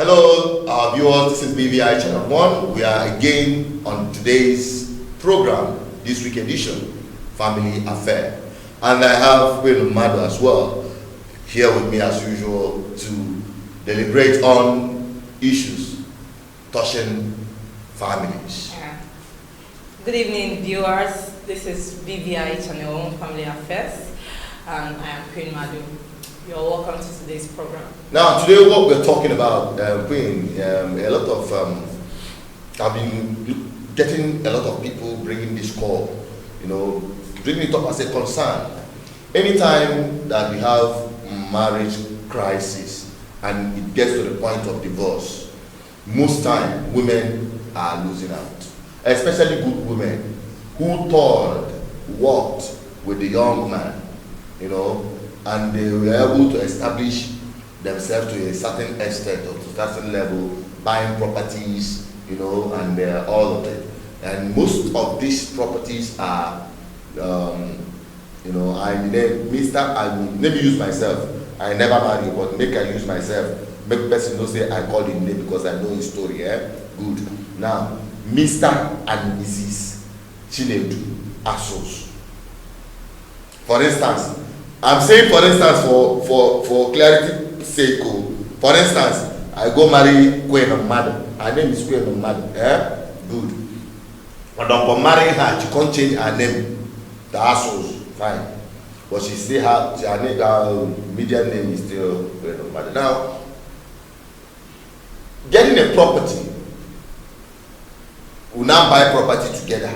Hello, our viewers. This is BVI Channel 1. We are again on today's program, this week edition, Family Affair. And I have Queen Mado as well, here with me as usual to deliberate on issues touching families. Good evening, viewers. This is BVI Channel 1 Family Affairs, and I am Queen Mado. You're welcome to today's program. Now, today what we're talking about, Queen, a lot of, I've been getting a lot of people bringing this call, bringing it up as a concern. Anytime that we have marriage crisis and it gets to the point of divorce, most time women are losing out, especially good women who worked with the young man, and they were able to establish themselves to a certain extent or to a certain level, buying properties, and all of it. And most of these properties are, let me use myself. I never married, but make I use myself. Make person don't say I call him name because I know his story. Good. Now, Mr. and Mrs. Chinedu Asos. For instance, I'm saying for instance for clarity's sake. For instance, I go marry Queen of Mado. Her name is Queen of Mado. Good. But upon marrying her, she can't change her name. The Asos, fine. But she still has her media name is still Queen of Mado. Now, getting a property, we now buy property together,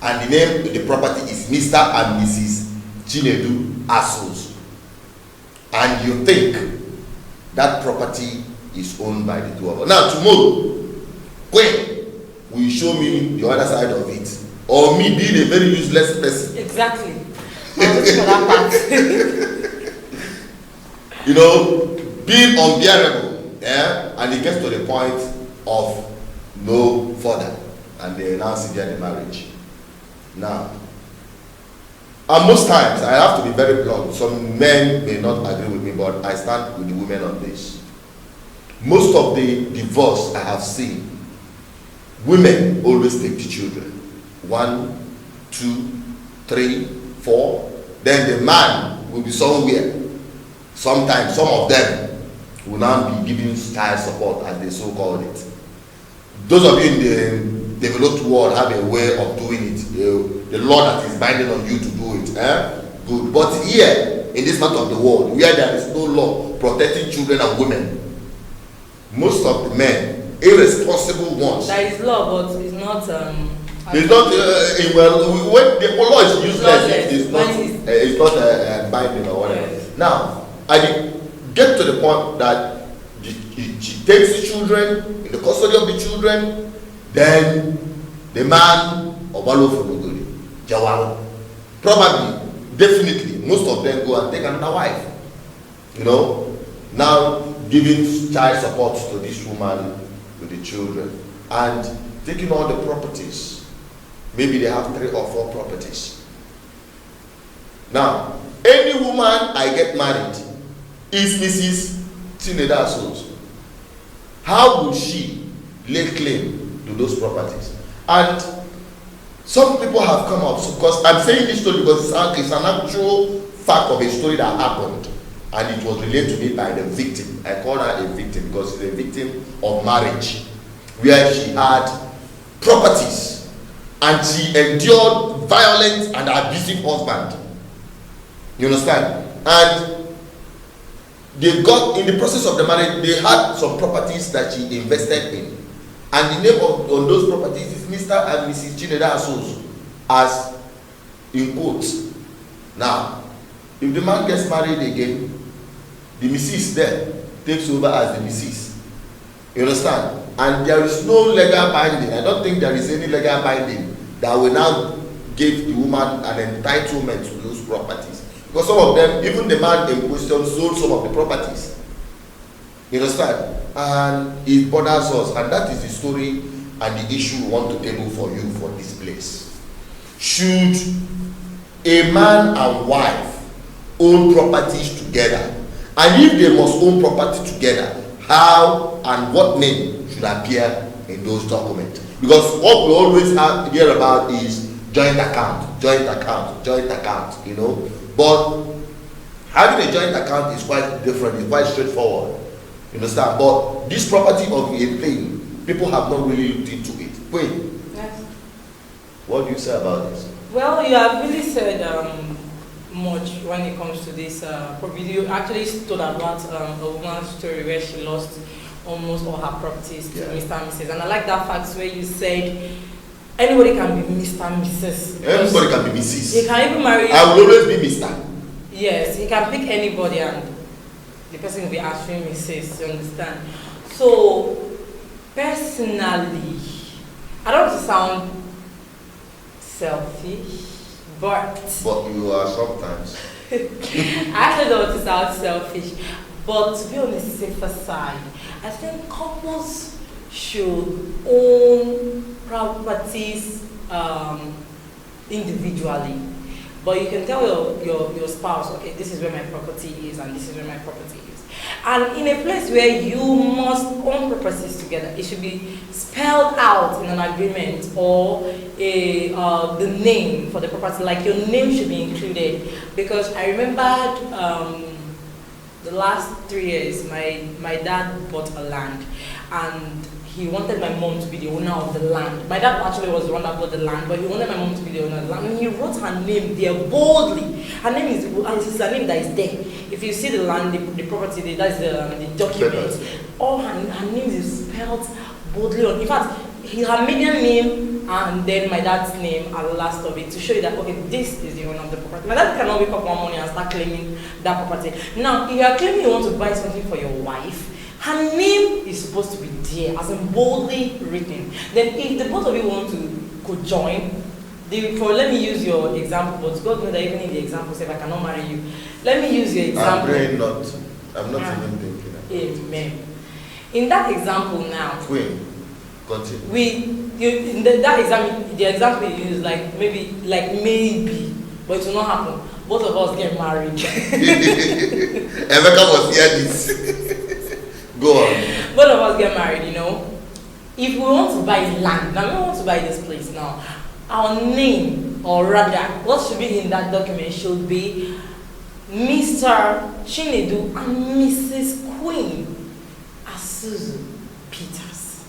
and the name of the property is Mr. and Mrs. Chinedu Asos, and you think that property is owned by the two of us. Now tomorrow, Queen will show me the other side of it, or me being a very useless person. Exactly. I'm looking for that part. Being unbearable, and it gets to the point of no further, and they now see the marriage. Now, and most times, I have to be very blunt. Some men may not agree with me, but I stand with the women on this. Most of the divorce I have seen, women always take the children. 1, 2, 3, 4. Then the man will be somewhere. Sometimes, some of them will now be giving child support, as they so called it. Those of you in the developed world have a way of doing it. The law that is binding on you to do it. Good. But here, in this part of the world, where there is no law protecting children and women, most of the men, irresponsible ones. There is law, but it's not. It's not. When the law is useless, it's not binding or whatever. Yes. Now, I get to the point that she takes the children in the custody of the children, then the man Obalo from Jawaro, probably, definitely, most of them go and take another wife. Now giving child support to this woman with the children and taking all the properties. Maybe they have 3 or 4 properties. Now, any woman I get married is Mrs. Chinedu Asos. How would she lay claim to those properties? And some people have come up, because I'm saying this story because it's an actual fact of a story that happened, and it was related to me by the victim. I call her a victim because she's a victim of marriage, where she had properties and she endured violent and abusive husband. You understand? And they got, in the process of the marriage, they had some properties that she invested in. And the name on those properties is Mr. and Mrs. Chinedu Asos, as in quotes. Now, if the man gets married again, the Mrs. there takes over as the Mrs. You understand? And there is no legal binding. I don't think there is any legal binding that will now give the woman an entitlement to those properties. Because some of them, even the man in question, sold some of the properties. You understand? And it bothers us, and that is the story and the issue we want to table for you for this place. Should a man and wife own properties together? And if they must own property together, how and what name should appear in those documents. Because what we always hear about is joint account, you know. But having a joint account is quite different, it's quite straightforward. You understand? But this property of a thing, people have not really looked into it. Wait. Yes. What do you say about this? Well, you have really said much when it comes to this. You actually told about a woman's story where she lost almost all her properties to Mr. and Mrs. And I like that fact where you said anybody can be Mr. and Mrs. Everybody can be Mrs. He can even marry. I will always be Mr. Yes, he can pick anybody and the person will be answering Mrs. You understand? So, personally, I don't want to sound selfish, but you are sometimes. I actually don't want to sound selfish, but to be on the safer side, I think couples should own properties individually. But you can tell your spouse, okay, this is where my property is and this is where my property is. And in a place where you must own properties together, it should be spelled out in an agreement or the name for the property, like your name should be included. Because I remembered the last 3 years, my dad bought a land and he wanted my mom to be the owner of the land. My dad actually was the one that bought the land, but he wanted my mom to be the owner of the land. And he wrote her name there boldly. Her name is her name that is there. If you see the land, the property, that is the document. All her name is spelled boldly on. In fact, her maiden name and then my dad's name are the last of it to show you that, okay, this is the owner of the property. My dad cannot wake up one morning and start claiming that property. Now, if you are claiming you want to buy something for your wife, her name is supposed to be there, as in boldly written. Then if the both of you want to co-join, let me use your example, but God knows that even in the example, say if I cannot marry you, let me use your example. I'm not even thinking. Amen. In that example now, Queen, continue. The example you use, maybe, but it will not happen. Both of us get married. Emeka was here this. Go on. Both of us get married, you know. If we want to buy land, now we want to buy this place now, our name, or rather, what should be in that document should be Mr. Chinedu and Mrs. Queen Asuzu Peters.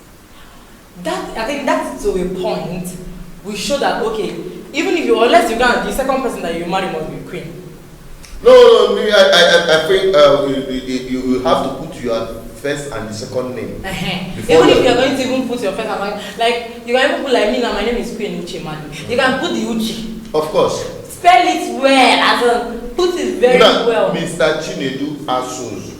I think that's to a point, we show that, okay, even if unless you can't, the second person that you marry must be Queen. No, I think you have to put your first and the second name. Even if you're going to even put your first and second, like you can even put like me now, my name is Queen Uche Madu. You can put the Uche. Of course. Spell it well, put it very well. Mr. Chinedu Asuzu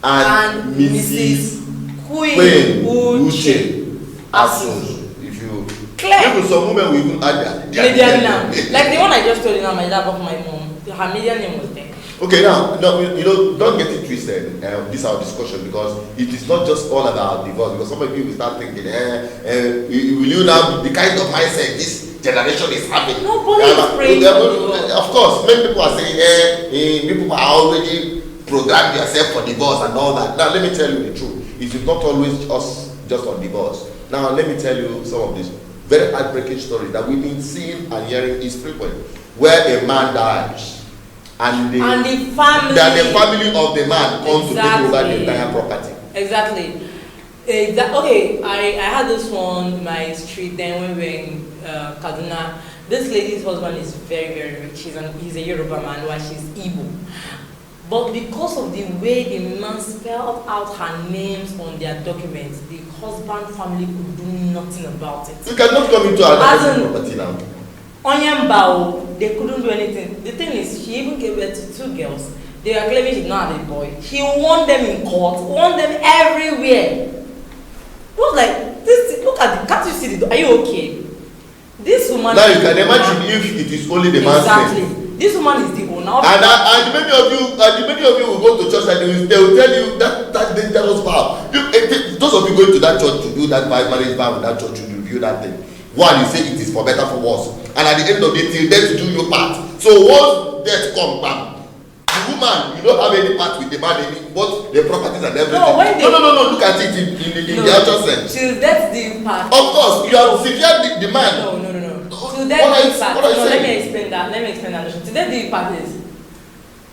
and Mrs. Queen Uche Asuzu. If you clear. Maybe some women will even add their name. Like the one I just told you now, my dad of my mom, her middle name was there. Okay, now, don't get it twisted. This is our discussion because it is not just all about divorce. Because some of you will start thinking, will you now the kind of mindset this generation is having? Nobody is praying. Of course, many people are saying, people are already programmed yourself for divorce and all that. Now, let me tell you the truth. It is not always just on divorce. Now, let me tell you some of these very heartbreaking stories that we've been seeing and hearing is frequent, where a man dies. And the family of the man comes to take over the entire property. Exactly. Okay, I had this one in my street then when we were in Kaduna. This lady's husband is very, very rich. He's a Yoruba man while she's Igbo. But because of the way the man spelled out her names on their documents, the husband family could do nothing about it. You cannot come into another property now. Onyembao, they couldn't do anything. The thing is, she even gave birth to 2 girls. They were claiming she did not have a boy. He won them in court, won them everywhere. It was like, look at can't you see are you okay? This woman. Now you can imagine if it is only the man's name. Exactly. This woman is the owner. And many of you will go to church and they will tell you that dangerous vow. Those of you going to that church to do that marriage vow with that church to review that thing. One, you say it is for better for worse. And at the end of the day, till death do your part. So once death comes, bam, the woman woman, you don't have any part with the man, both the properties and everything. No, when they, no. Look at it in the actual sense. Till that's the part. Of course, you have secured the man. No. Till that's the part. No, let me explain that. Till that's the part is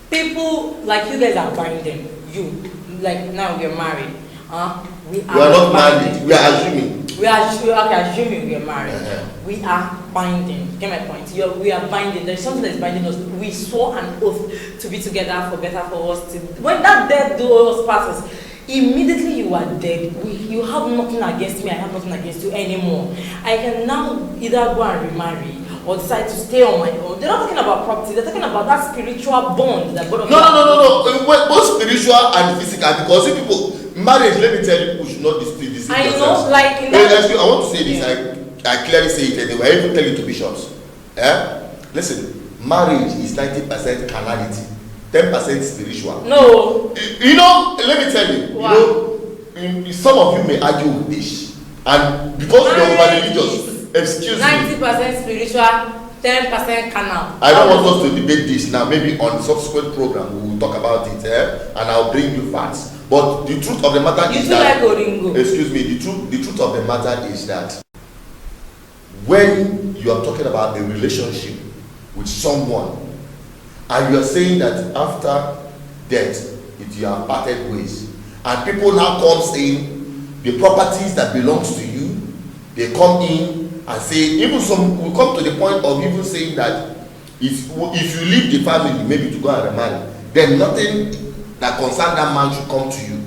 people like you guys are binding. You like now we're married. We are not married. We are assuming. Assuming we are married. We are binding. Get my point? We are binding. There's something that's binding us. We swore an oath to be together for better, for worse. When that death door passes, immediately you are dead. You have nothing against me. I have nothing against you anymore. I can now either go and remarry or decide to stay on my own. They're not talking about property. They're talking about that spiritual bond that both of No. Both spiritual and physical. Because if people marriage, let me tell you, people should not dispute this. I know, like in that. I want to say this. I clearly say it anyway. I even tell it to bishops. Listen, marriage is 90% carnality, 10% spiritual. No. You know, let me tell you. Wow. You know, some of you may argue with this, and because you're over religious. Excuse me. 90% spiritual, 10% carnal. I don't want us to debate this now. Maybe on subsequent program we will talk about it, and I'll bring you facts. But the truth of the matter is that. Excuse me. The truth of the matter is that when you are talking about a relationship with someone, and you are saying that after death, you are parted ways, and people now comes in, the properties that belongs to you, they come in. And say, even some will come to the point of even saying that if you leave the family, maybe to go and remarry, then nothing that concerns that man should come to you.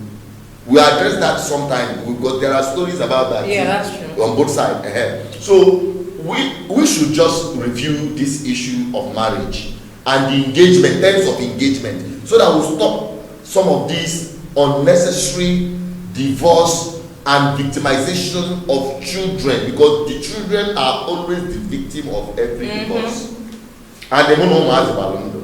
We address that sometime. There are stories about that. Yeah, that's true. On both sides. So we should just review this issue of marriage and the engagement, terms of engagement, so that we'll stop some of these unnecessary divorce and victimization of children, because the children are always the victim of every divorce. And they don't know how to balance.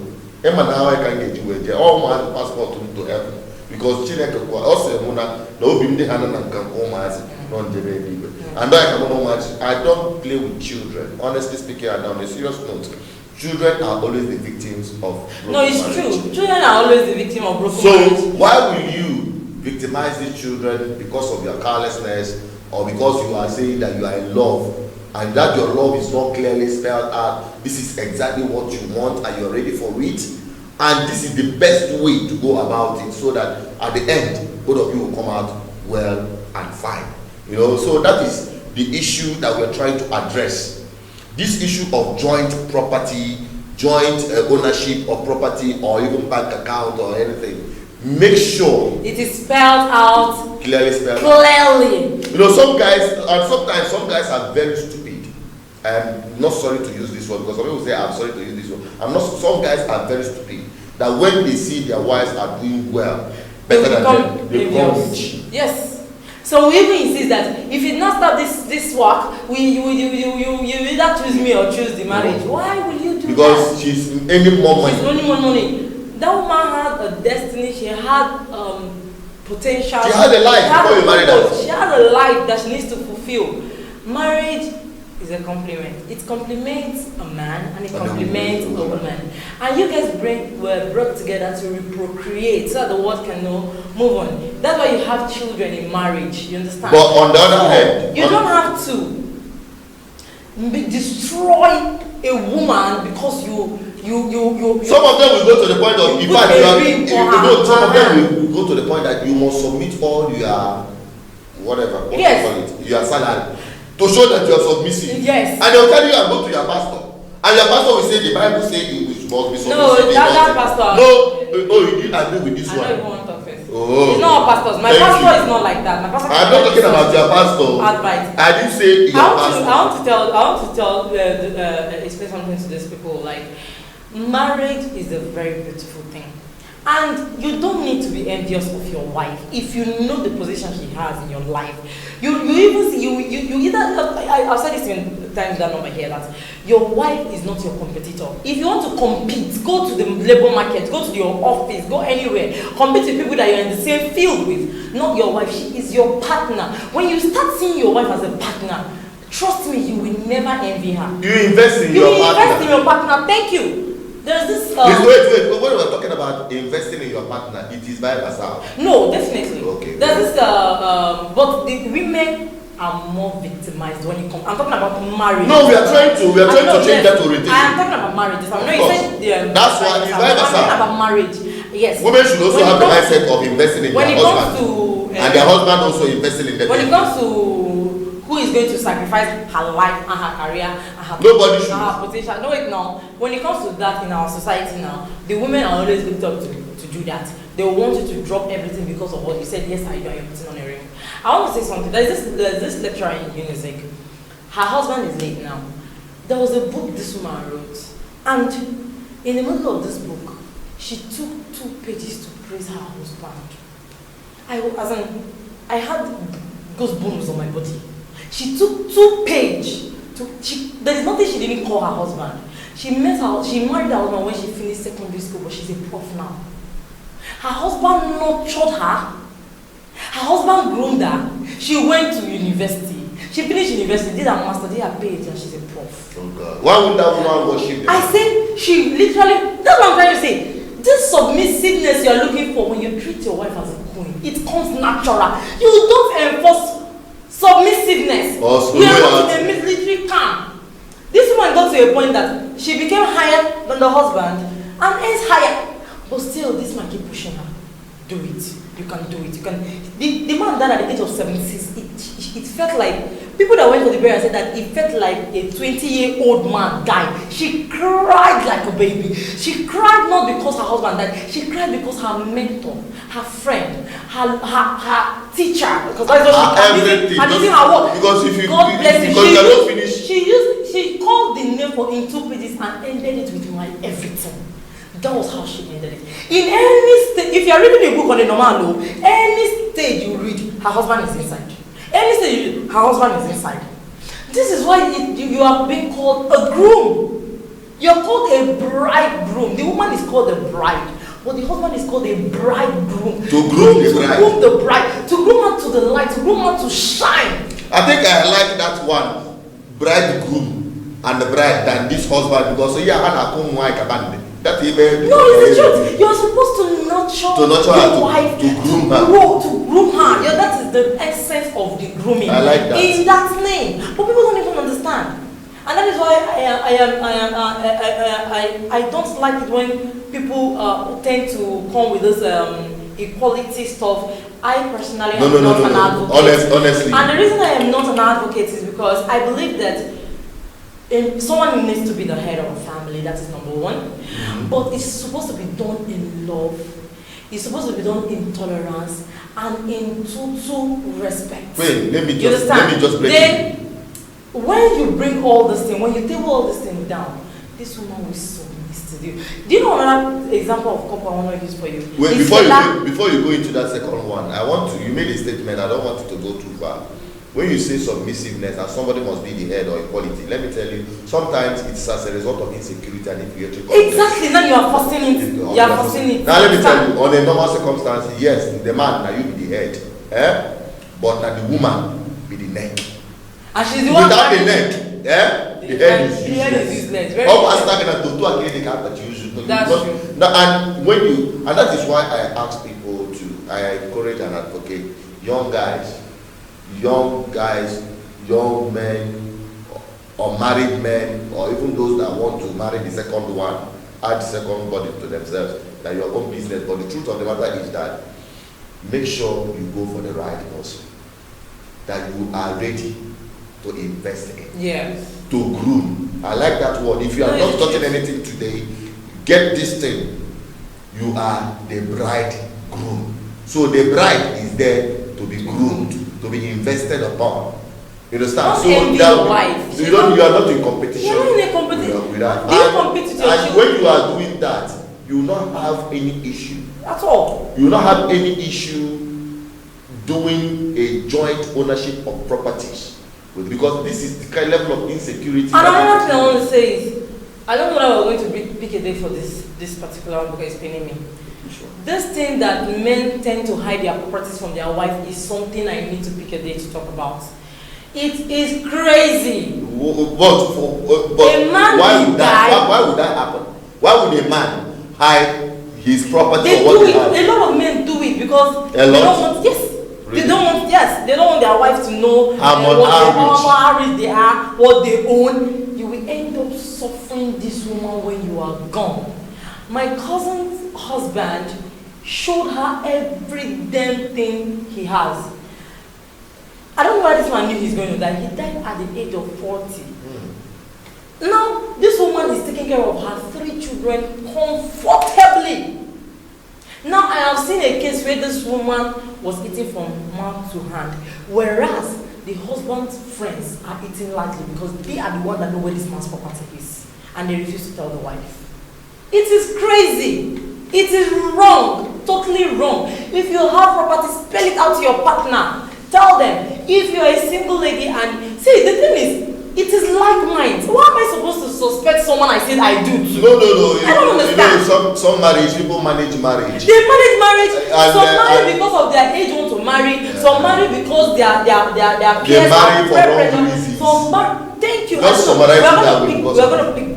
Emma now I can get you with their all my passport to heaven, because children also no bim the hand and can come as non the baby. And I can know much. I don't play with children. Honestly speaking, and on a serious note, children are always the victims of broken No, it's marriage. true. Children are always the victim of broken marriage. So why will you victimize these children because of your carelessness, or because you are saying that you are in love and that your love is not clearly spelled out? This is exactly what you want and you're ready for it, and this is the best way to go about it, so that at the end both of you will come out well and fine. You know, so that is the issue that we're trying to address. This issue of joint property, joint ownership of property, or even bank account or anything. Make sure it is spelled out clearly. You know, some guys, and sometimes some guys are very stupid. I'm not sorry to use this word, because some people say I'm sorry to use this word. Some guys are very stupid. That when they see their wives are doing well, better than them, they become rich. Yes. So we even insist that if you not stop this work, you either choose me or choose the marriage. Why will you do because that? She's earning more money. She's earning more money. That woman had a destiny. She had potential. She had a life before you married her. She had a life that she needs to fulfill. Marriage is a compliment. It complements a man and it complements a woman. And you guys were brought together to procreate so that the world can move on. That's why you have children in marriage. You understand? But on the other hand, you don't have to destroy a woman because you some of them will go to the point of, in fact, some of them will go to the point that you must submit all your whatever, what you call it, your salary, to show that you are submissive. Yes. And they'll tell you and go to your pastor, and your pastor will say the Bible says you must be submissive. No, that pastor. No, you didn't agree with this one. I don't even want to confess. Oh. It's not all pastors. My pastor is not like that. My pastor. I'm not talking about your pastor. Advert. I didn't say your pastor. I want to tell explain something to these people. Like, marriage is a very beautiful thing, and you don't need to be envious of your wife if you know the position she has in your life. You even see you either. I've said this in times that number here, that your wife is not your competitor. If you want to compete, go to the labor market, go to your office, go anywhere, compete with people that you're in the same field with. Not your wife. She is your partner. When you start seeing your wife as a partner, trust me, you will never envy her. You invest in your partner. You invest in your partner. Thank you. There's this. Wait. When we're talking about investing in your partner, it is by versa. No, definitely. Okay. There's this. But the women are more victimized when it comes. I'm talking about marriage. No, we are trying to change that orientation. I am talking about marriage. I know you said that's why it's by versa. I'm talking about marriage. Yes. Women should also have the mindset of investing in their husband. And their husband also investing in them. When it comes to who is going to sacrifice her life and her career and her, nobody should. Her potential. No, wait, no. When it comes to that in our society now, the women are always looked up to do that. They want you to drop everything because of what you said. Yes, I do. You're putting on a ring. I want to say something. There's this lecturer in Unizik. Her husband is late now. There was a book this woman wrote, and in the middle of this book, she took 2 pages to praise her husband. I had goosebumps on my body. She took 2 pages. There is nothing she didn't call her husband. She married her husband when she finished secondary school, but she's a prof now. Her husband nurtured her. Her husband groomed her. She went to university. She finished university, did her master, did her PhD, and she's a prof. Oh God. Why would that woman worship them? I said she literally. That's what I'm trying to say. This submissiveness you're looking for when you treat your wife as a queen, it comes natural. You don't enforce submissiveness. You are not in a military camp. This woman got to a point that she became higher than the husband and earns higher. But still, this man keep pushing her. Do it. You can do it. You can. The man died at the age of 76. It felt like people that went to the burial said that it felt like a 20-year-old man died. She cried like a baby. She cried not because her husband died. She cried because her mentor, her friend, her teacher, because that's what she was using her work. Because if you God bless you. Because you are not finished. She called the name for in 2 pages and ended it with my everything. That was how she ended it. In any stage, if you are reading a book on a normal law, any stage you read, her husband is inside. Any stage you read, her husband is inside. This is why you are being called a groom. You're called a bridegroom. The woman is called a bride, but the husband is called a bridegroom. To groom the bride. To groom the bride. To groom her to the light. To groom her to shine. I think I like that one, bridegroom and the bride, than this husband, because that even no, it's the truth. You're supposed to nurture your wife, to groom her. To groom her. Yeah, that is the essence of the grooming. I like that. In that name, but people don't even understand, and that is why I don't like it when people tend to come with this equality stuff. I personally am not an advocate. Honestly. And the reason I am not an advocate is because I believe that someone needs to be the head of a family. That is number one. Mm-hmm. But it's supposed to be done in love. It's supposed to be done in tolerance and in total respect. Wait, let me just break it. When you bring all this thing, when you table all this thing down, this woman will submit to you. Do you know another example of couple I want to use for you? Wait, before you go into that second one, you made a statement. I don't want you to go too far. When you say submissiveness and somebody must be the head or equality, let me tell you, sometimes it's as a result of insecurity and inferiority. Exactly, now you are forcing it. You are forcing it. Now let me tell you, on a normal circumstance, yes, the man, now you be the head, but now the woman be the neck. And she's the one without the neck, the head is useless. That's true. And that is why I ask people I encourage and advocate young guys, young men, or married men, or even those that want to marry the second one, add the second body to themselves, that your own business. But the truth of the matter is that make sure you go for the right person, that you are ready to invest in, yes, to groom. I like that word. If you are not touching anything today, get this thing. You are the bridegroom. So the bride is there to be groomed, to be invested upon. You understand? Don't so wife. You are not in competition. You're not in a competition. With that. And when you are doing that, you will not have any issue. At all. You will not have any issue doing a joint ownership of properties. Because this is the kind of level of insecurity. And another thing I want to say is, I don't know that we're going to pick a day for this particular one because it's paining me. Sure. This thing that men tend to hide their properties from their wife is something I need to pick a day to talk about. It is crazy. But why would that happen? Why would a man hide his property They or what do he it. has? A lot of men do it because A they lot? don't want. Yes. Really? They don't want. Yes. They don't want their wife to know how rich they are, what they own. You will end up suffering this woman when you are gone. My cousin's husband showed her every damn thing he has. I don't know why this man knew he's going to die. He died at the age of 40. Now, this woman is taking care of her 3 children comfortably. Now, I have seen a case where this woman was eating from mouth to hand, whereas the husband's friends are eating largely because they are the ones that know where this man's property is, and they refuse to tell the wife. It is crazy. It is wrong. Totally wrong. If you have property, spell it out to your partner. Tell them. If you're a single lady and... See, the thing is, it is like mine. Why am I supposed to suspect someone I said I do to? No. I don't understand. You know, some marriage, people manage marriage. They manage marriage. Some marry and because of their age want to marry. Yeah. Some marry because their peers marry for wrong pressure. reasons. Thank you. Just summarize it. We are going to pick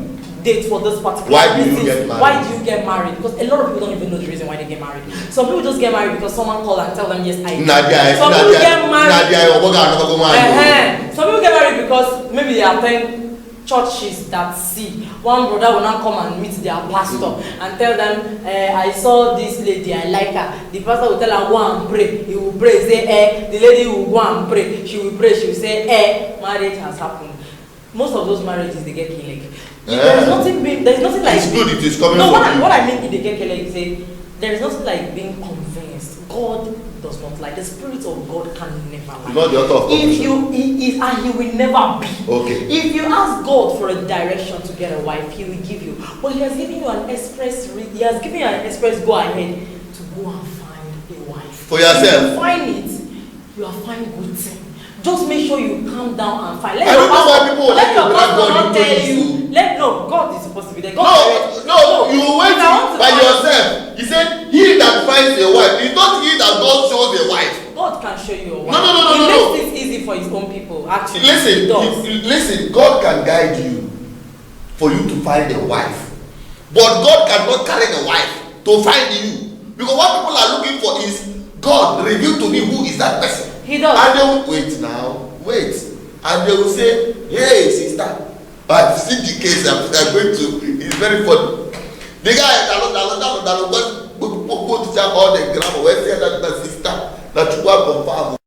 date for this particular Why do you reasons. get married? Why do you get married? Because a lot of people don't even know the reason why they get married. Some people just get married because someone called and tell them yes I do. Some people get married. Some people get married because maybe they attend churches that see. One brother will now come and meet their pastor and tell them, I saw this lady, I like her. The pastor will tell her, go and pray. He will pray, say, the lady will go and pray. She will pray, she will say, marriage has happened. Most of those marriages, they get killed. There's nothing like... It's good, it is coming no, from you. what I mean if they get killed, you say, there's nothing like being convinced. God does not lie. The Spirit of God can never lie. Not the author of If you, he will never be. Okay. If you ask God for a direction to get a wife, He will give you. But He has given you an express. He has given you an express go ahead to go and find a wife. For yourself. If you find it, you are fine good thing. Just make sure you calm down and find. I don't know why people like to drag God into you. God is supposed to be there. No, you wait by yourself. He said, he that finds a wife, it's not he that God shows a wife. God can show you a wife. No. He makes it easy for His own people. Actually, He does. Listen, God can guide you for you to find a wife. But God cannot carry the wife to find you. Because what people are looking for is, God, reveal to me who is that person. He does. And they will wait. And they will say, hey, sister, I've seen the case I'm going to. It's very funny. The guy that go to all the grammar, where say that sister, that you are confirmed.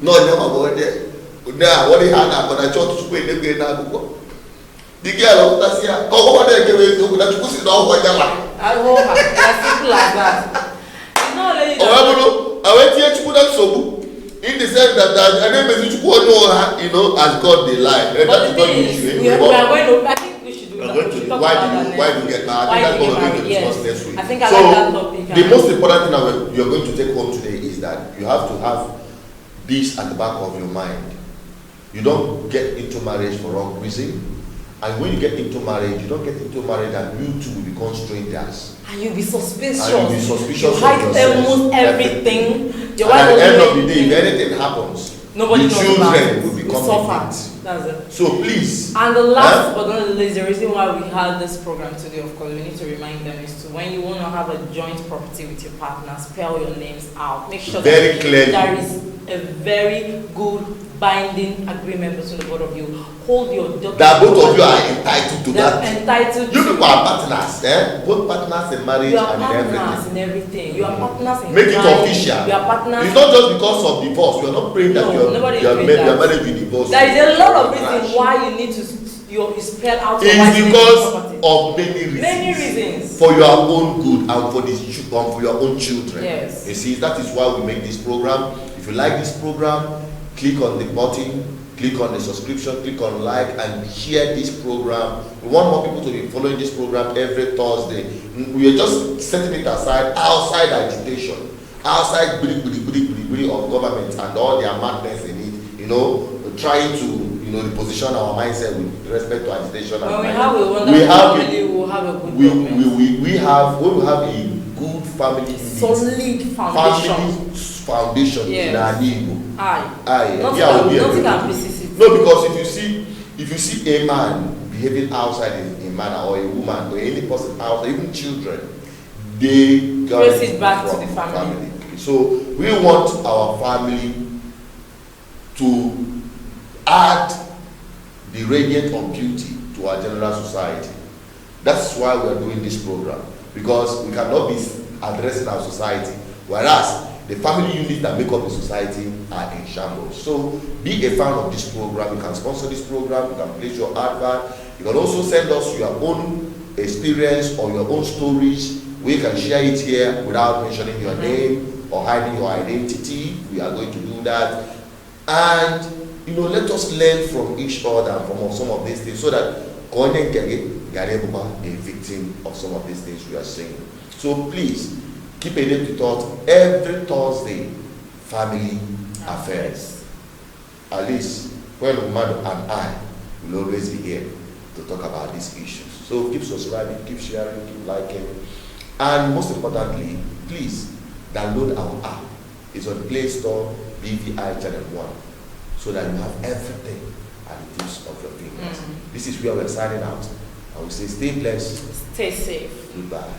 No, never go there. Now, what he had happened, I thought to wait again now. The girl of that year, come over there, that you sit down for them. I hope that's simple like that. No, lady. I went here to put that sobu. In the sense that I never message as God they lie. But the thing is, we are going to. I think we should do that. Why do you get married? I think that's what we're going to discuss next week. I think I like that topic. The most important thing that you're going to take home today is that you have to have this at the back of your mind. You don't get into marriage for wrong reason. And when you get into marriage, you don't get into marriage and you two will become strangers. And you'll be suspicious. You hide almost everything. And at the end of the day, if anything happens, nobody the knows children will we become suffer. That's it. So please. And the last but not the least, the reason why we had this program today, of course, we need to remind them is to when you want to have a joint property with your partner, spell your names out. Make sure very clearly there is a very good binding agreement between the both of you. Hold your documents. That both of you are entitled to that. Entitled. You people are partners, Both partners in marriage and everything. You are partners in Make it official. You are partners. It's not just because of divorce. You are not praying that your marriage will divorce. There is a lot of reasons why you need to spell out your wife. It's because of many reasons. Many reasons. For your own good and for your own children. Yes. You see, that is why we make this program. If you like this program, click on the button, click on the subscription, click on like, and share this program. We want more people to be following this program every Thursday. We are just setting it aside outside agitation, outside of government and all their madness in it. Trying to reposition our mindset with respect to agitation. Well, we have a good government. We have a good family, solid foundation in our Igbo. Nothing can pieces it. No, because if you see a man behaving outside in a man or a woman or any person out, even children, they trace it back to the family. So we want our family to add the radiant of beauty to our general society. That's why we are doing this program, because we cannot be addressing our society, whereas the family units that make up the society are in shambles. So be a fan of this program. You can sponsor this program, you can place your advert, you can also send us your own experience or your own stories. We can share it here without mentioning your name or hiding your identity. We are going to do that. And let us learn from each other and from some of these things, so that Koine can get a victim of some of these things we are saying. So please keep a little thought every Thursday, family affairs. At least when Umado and I will always be here to talk about these issues. So keep subscribing, keep sharing, keep liking, and most importantly, please download our app. It's on the Play Store, BVI Channel 1, so that you have everything at the tips of your fingers. This is where we're signing out. I will say stay blessed. Stay safe. Goodbye.